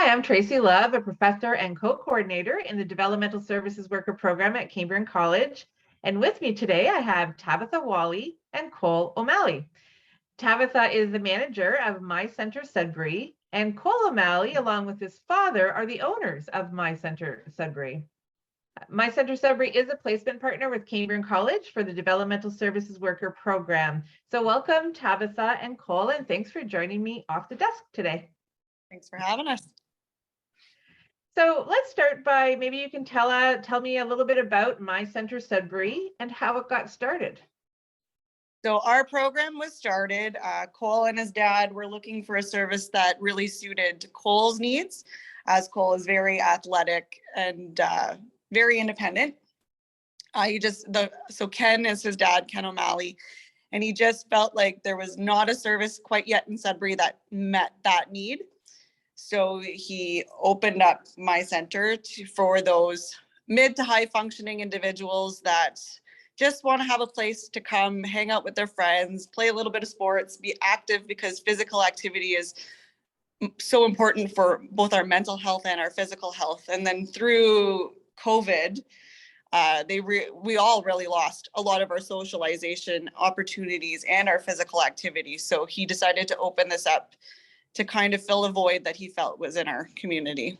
Hi, I'm Tracy Love, a professor and co-coordinator in the Developmental Services Worker program at Cambrian College. And with me today, I have Tabitha Wally and Cole O'Malley. Tabitha is the manager of My Center Sudbury, and Cole O'Malley, along with his father, are the owners of My Center Sudbury. My Center Sudbury is a placement partner with Cambrian College for the Developmental Services Worker program. So welcome, Tabitha and Cole, and thanks for joining me off the desk today. Thanks for having us. So let's start by, maybe you can tell me a little bit about My Center Sudbury and how it got started. So our program was started, Cole and his dad were looking for a service that really suited Cole's needs, as Cole is very athletic and very independent. So Ken is his dad, Ken O'Malley, and he just felt like there was not a service quite yet in Sudbury that met that need. So he opened up My Center for those mid to high functioning individuals that just want to have a place to come hang out with their friends, play a little bit of sports, be active, because physical activity is so important for both our mental health and our physical health. And then through COVID, we all really lost a lot of our socialization opportunities and our physical activity. So he decided to open this up to kind of fill a void that he felt was in our community.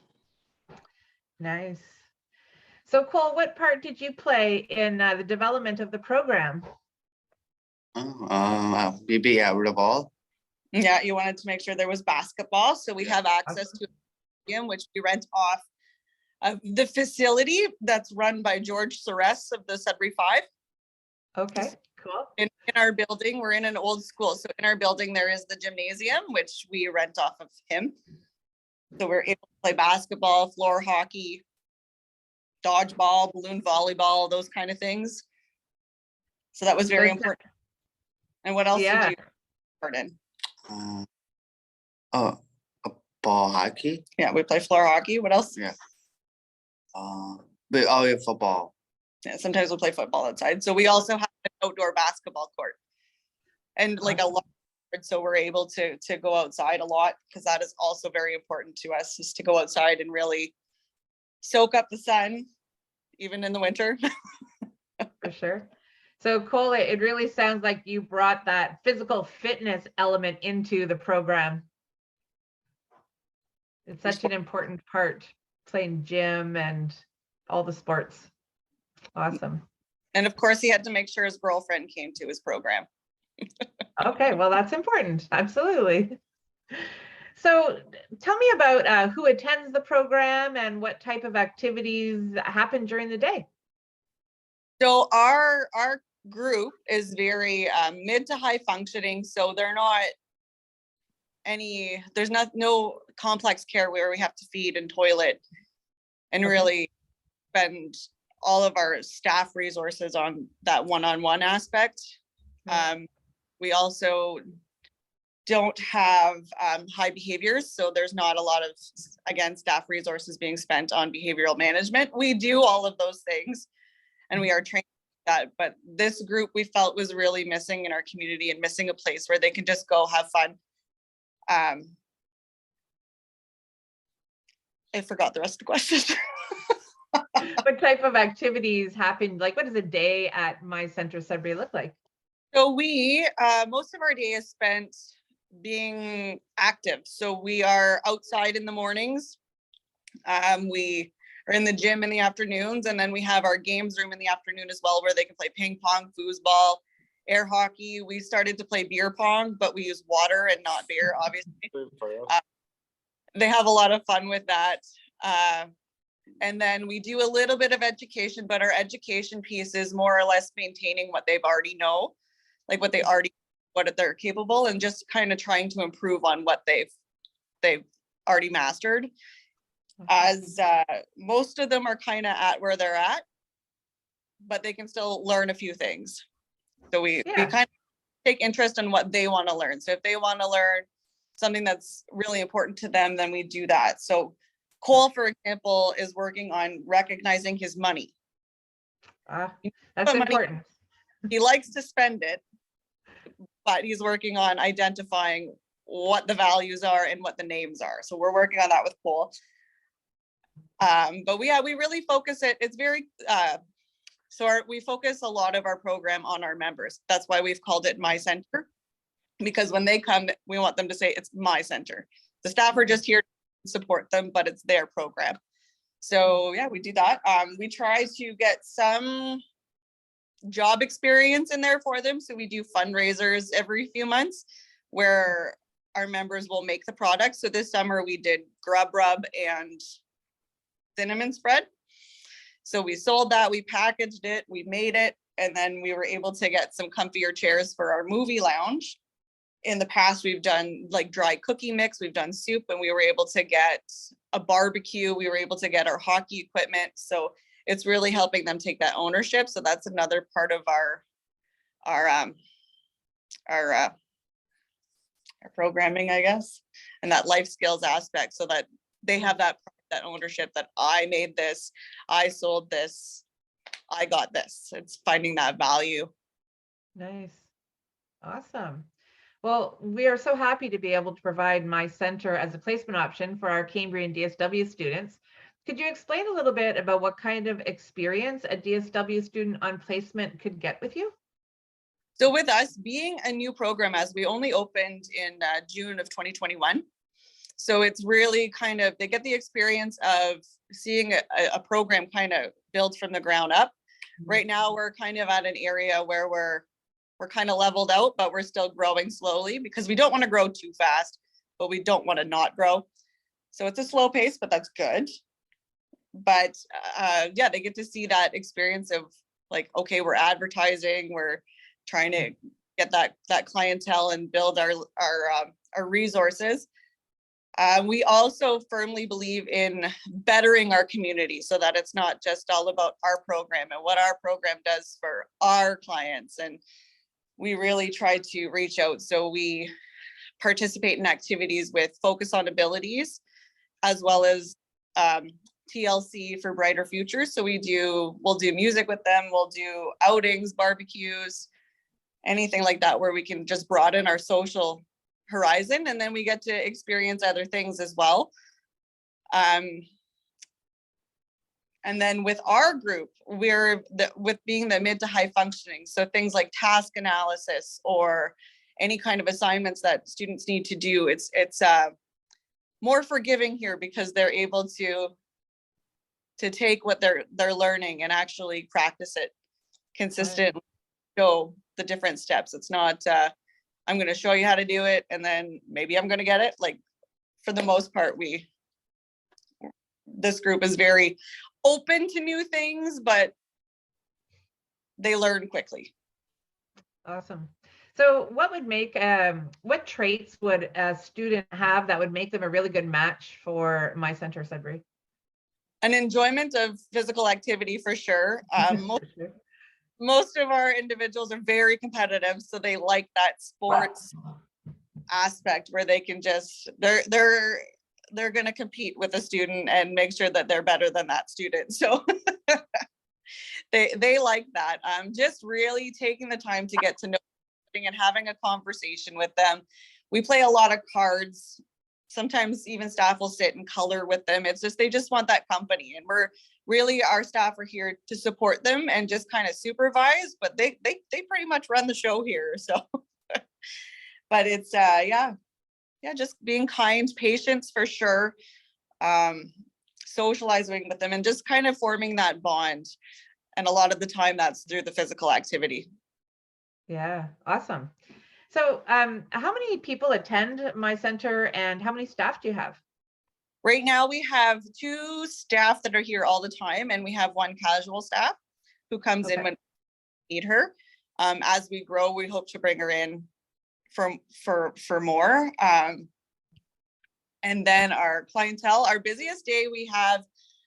Nice. So Cole, what part did you play in the development of the program? Maybe the ball. Yeah, you wanted to make sure there was basketball. So we have access to a stadium, which we rent off of the facility that's run by George Sores of the Sudbury Five. Okay, cool. In our building, we're in an old school. So in our building, there is the gymnasium, which we rent off of him. So we're able to play basketball, floor hockey, dodgeball, balloon volleyball, those kind of things. So that was very important. And what else did you part in? Ball hockey. Yeah, we play floor hockey. What else? Yeah. Football. Yeah, sometimes we'll play football outside. So we also have an outdoor basketball court and like a lot. So we're able to go outside a lot, because that is also very important to us, is to go outside and really soak up the sun, even in the winter. For sure. So Cole, it really sounds like you brought that physical fitness element into the program. It's such an important part, playing gym and all the sports. Awesome. And of course, he had to make sure his girlfriend came to his program. Okay, well, that's important. Absolutely. So tell me about who attends the program and what type of activities happen during the day. So our group is very mid to high functioning. So they're not there's no complex care where we have to feed and toilet and really spend all of our staff resources on that one-on-one aspect. We also don't have high behaviors, so there's not a lot of, again, staff resources being spent on behavioral management. We do all of those things, and we are trained that, but this group we felt was really missing in our community and missing a place where they can just go have fun. I forgot the rest of the question. What type of activities happen? Like, what does a day at My Center Sudbury look like? So we, most of our day is spent being active. So we are outside in the mornings. We are in the gym in the afternoons, and then we have our games room in the afternoon as well, where they can play ping pong, foosball, air hockey. We started to play beer pong, but we use water and not beer, obviously. They have a lot of fun with that. And then we do a little bit of education, but our education piece is more or less maintaining what they've already know, like what they're capable, and just kind of trying to improve on what they've already mastered. As most of them are kind of at where they're at, but they can still learn a few things. So we kind of take interest in what they want to learn. So if they want to learn something that's really important to them, then we do that. So Cole, for example, is working on recognizing his money. That's important. He likes to spend it, but he's working on identifying what the values are and what the names are. So we're working on that with Cole. But we really focus it. It's very, we focus a lot of our program on our members. That's why we've called it My Center, because when they come, we want them to say it's my center. The staff are just here to support them, but it's their program. So yeah, we do that. We try to get some job experience in there for them. So we do fundraisers every few months where our members will make the product. So this summer we did grub rub and cinnamon spread. So we sold that, we packaged it, we made it, and then we were able to get some comfier chairs for our movie lounge. In the past, we've done like dry cookie mix, we've done soup, and we were able to get a barbecue. We were able to get our hockey equipment. So it's really helping them take that ownership. So that's another part of our programming, I guess, and that life skills aspect, so that they have that ownership that I made this, I sold this, I got this. It's finding that value. Nice. Awesome. Well, we are so happy to be able to provide My Center as a placement option for our Cambrian DSW students. Could you explain a little bit about what kind of experience a DSW student on placement could get with you? So with us being a new program, as we only opened in June of 2021, so it's really kind of, they get the experience of seeing a program kind of build from the ground up. Right now, we're kind of at an area where we're kind of leveled out, but we're still growing slowly because we don't want to grow too fast, but we don't want to not grow. So it's a slow pace, but that's good. But yeah, they get to see that experience of like, okay, we're advertising, we're trying to get that clientele and build our resources. We also firmly believe in bettering our community so that it's not just all about our program and what our program does for our clients. And we really try to reach out. So we participate in activities with focus on abilities, as well as TLC for brighter futures. So we'll do music with them. We'll do outings, barbecues, anything like that, where we can just broaden our social horizon, and then we get to experience other things as well. And then with our group, with being the mid to high functioning, so things like task analysis or any kind of assignments that students need to do, it's more forgiving here because they're able to take what they're learning and actually practice it consistently, show the different steps. It's not I'm going to show you how to do it and then maybe I'm going to get it. Like, for the most part, this group is very open to new things, but they learn quickly. Awesome. So what traits would a student have that would make them a really good match for My Center Sudbury? An enjoyment of physical activity for sure. Most of our individuals are very competitive, so they like that sports aspect where they can just, they're going to compete with a student and make sure that they're better than that student. So they like that. Just really taking the time to get to know and having a conversation with them. We play a lot of cards. Sometimes even staff will sit and color with them. It's just, they just want that company, and our staff are here to support them and just kind of supervise, but they pretty much run the show here. So, but it's, just being kind, patience for sure, socializing with them and just kind of forming that bond. And a lot of the time that's through the physical activity. Yeah, awesome. So how many people attend My Center and how many staff do you have? Right now we have 2 staff that are here all the time, and we have 1 casual staff who comes in when we need her. As we grow, we hope to bring her in for more. And then our clientele, our busiest day, we have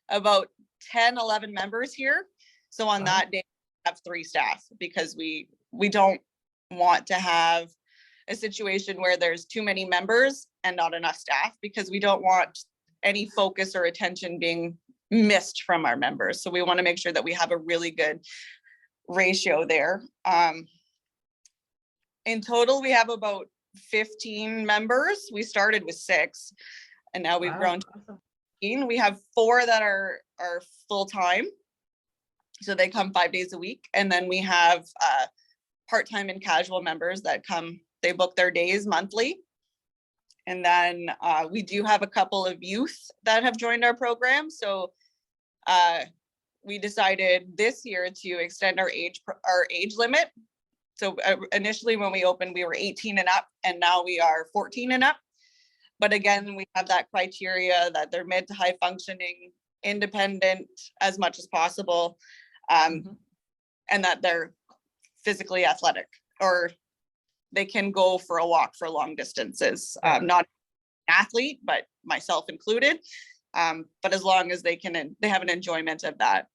about 10, 11 members here. So on that day, we have 3 staff because we don't want to have a situation where there's too many members and not enough staff, because we don't want any focus or attention being missed from our members. So we want to make sure that we have a really good ratio there. In total, we have about 15 members. We started with 6 and now we've Wow, grown to awesome. 15. We have 4 that are full-time. So they come 5 days a week. And then we have part-time and casual members that come, they book their days monthly. And then we do have a couple of youth that have joined our program. So we decided this year to extend our age limit. So initially when we opened, we were 18 and up, and now we are 14 and up. But again, we have that criteria that they're mid to high functioning, independent as much as possible, and that they're physically athletic, or they can go for a walk for long distances. Not an athlete, but myself included. But as long as they have an enjoyment of that.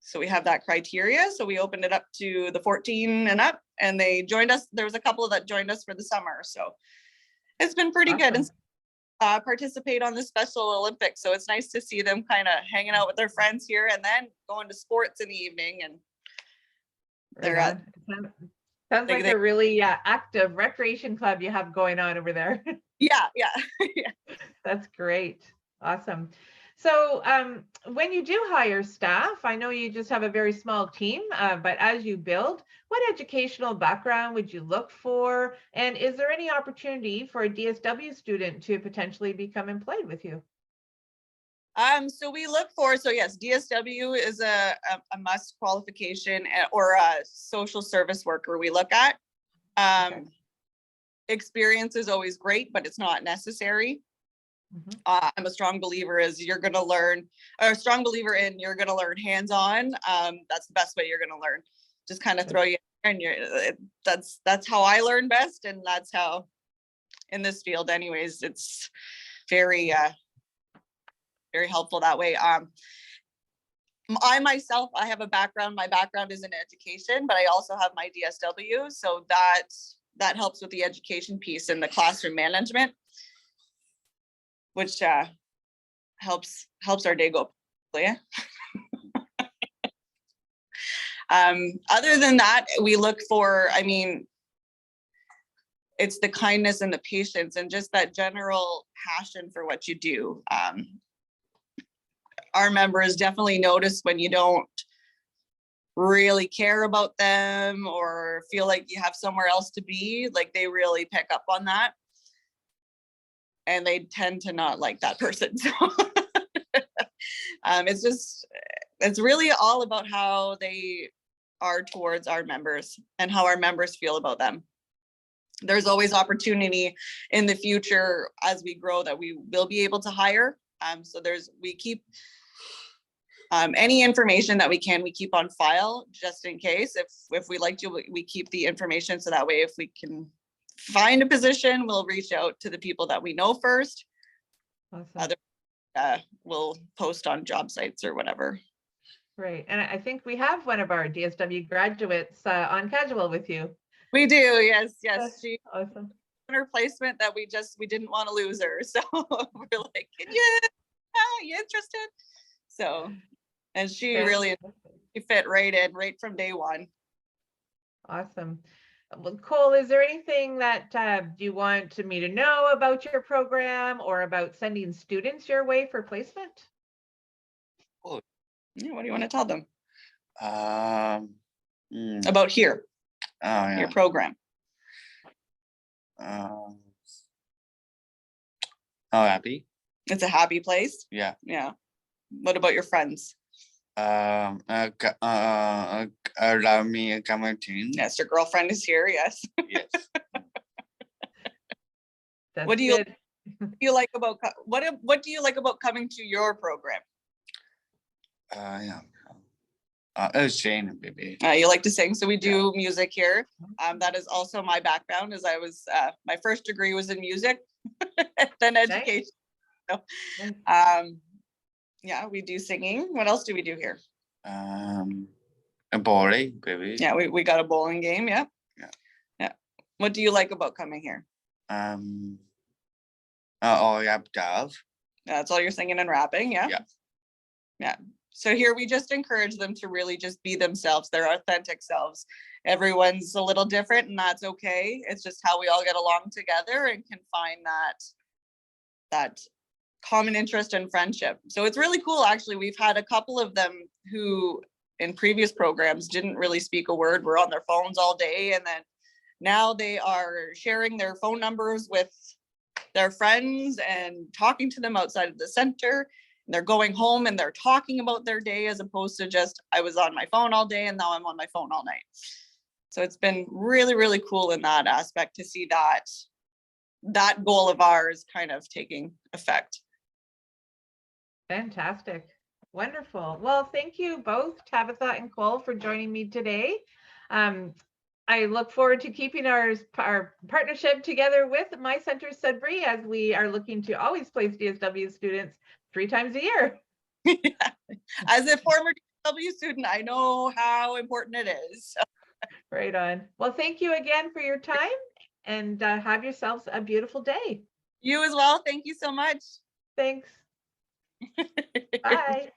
So we have that criteria. So we opened it up to the 14 and up, and they joined us. There was a couple that joined us for the summer. So it's been pretty good. And participate on the Special Olympics. So it's nice to see them kind of hanging out with their friends here and then going to sports in the evening. And they're sounds like a really active recreation club you have going on over there. Yeah. That's great. Awesome. So when you do hire staff, I know you just have a very small team, but as you build, what educational background would you look for? And is there any opportunity for a DSW student to potentially become employed with you? So we look for, yes, DSW is a must qualification, or a social service worker we look at. Okay. Experience is always great, but it's not necessary. I'm a strong believer you're going to learn hands-on. That's the best way you're going to learn. Just kind of throw you in, and that's how I learn best. And that's how, in this field anyways, it's very, very helpful that way. I have a background, my background is in education, but I also have my DSW. So that helps with the education piece and the classroom management, which helps our day go. Yeah. Other than that, we look for, it's the kindness and the patience and just that general passion for what you do. Our members definitely notice when you don't really care about them or feel like you have somewhere else to be. Like, they really pick up on that. And they tend to not like that person. So it's really all about how they are towards our members and how our members feel about them. There's always opportunity in the future as we grow that we will be able to hire. So we keep any information that we keep on file just in case. If we like to, we keep the information, so that way if we can find a position, we'll reach out to the people that we know first. Awesome. We'll post on job sites or whatever. Right. And I think we have one of our DSW graduates on casual with you. We do. Yes. She awesome. Her placement that we didn't want to lose her. So we're like, you interested? So, and she really fit right in, right from day one. Awesome. Well, Cole, is there anything that you want me to know about your program or about sending students your way for placement? Oh, yeah, what do you want to tell them? About here. Your program. Happy. It's a happy place. Yeah. What about your friends? Love me coming to. Yes, your girlfriend is here. Yes. Yes. What do you like about what do you like about coming to your program? Sing, baby. You like to sing, so we do music here. That is also my background, as I was my first degree was in music, then education. So, we do singing. What else do we do here? A bowling, baby. Yeah, we got a bowling game. Yeah. What do you like about coming here? That's all you're singing and rapping. Yeah. So here we just encourage them to really just be themselves, their authentic selves, everyone's a little different, and that's okay. It's just how we all get along together and can find that common interest and friendship. So it's really cool. Actually, we've had a couple of them who in previous programs didn't really speak a word, were on their phones all day, and then now they are sharing their phone numbers with their friends and talking to them outside of the center. And they're going home and they're talking about their day, as opposed to just, I was on my phone all day and now I'm on my phone all night. So it's been really, really cool in that aspect to see that goal of ours kind of taking effect. Fantastic. Wonderful. Well, thank you both, Tabitha and Cole, for joining me today. I look forward to keeping our partnership together with my Center Sudbury, as we are looking to always place DSW students 3 times a year. As a former DSW student, I know how important it is. Right on. Well, thank you again for your time, and have yourselves a beautiful day. You as well. Thank you so much. Thanks. Bye.